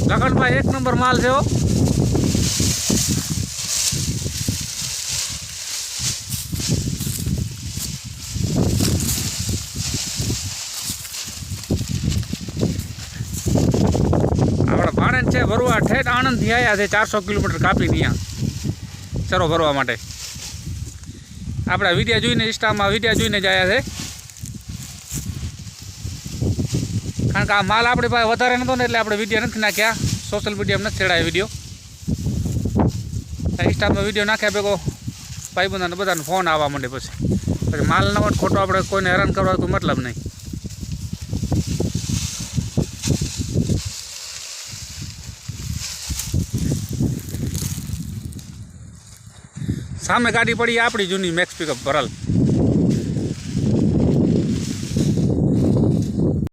લખનભાઈ એક નંબર માલ છે હો. આપણા ભાણેજ છે ભરવા ઠેઠ આણંદથી આવ્યા છે 400 કિલોમીટર કાપીને અહીંયા ચરો ભરવા માટે. આપણા વિડીયો જોઈને ઇન્સ્ટામાં વિડીયો જોઈને જ આવ્યા છે. કારણ કે આ માલ આપણી પાસે વધારે નહોતો ને એટલે આપણે વિડીયો નથી નાખ્યા, સોશિયલ મીડિયામાં નથી ચડાવ્યા વિડીયો. ઇન્સ્ટામાં વિડીયો નાખ્યા ભેગો ભાઈબંધોને બધાને ફોન આવવા માંડે. પછી માલ ન હોય ખોટો આપણે કોઈને હેરાન કરવા કોઈ મતલબ નહીં. સામે ગાડી પડી આપણી જૂની મેક્સ પિકઅપ ભરલ.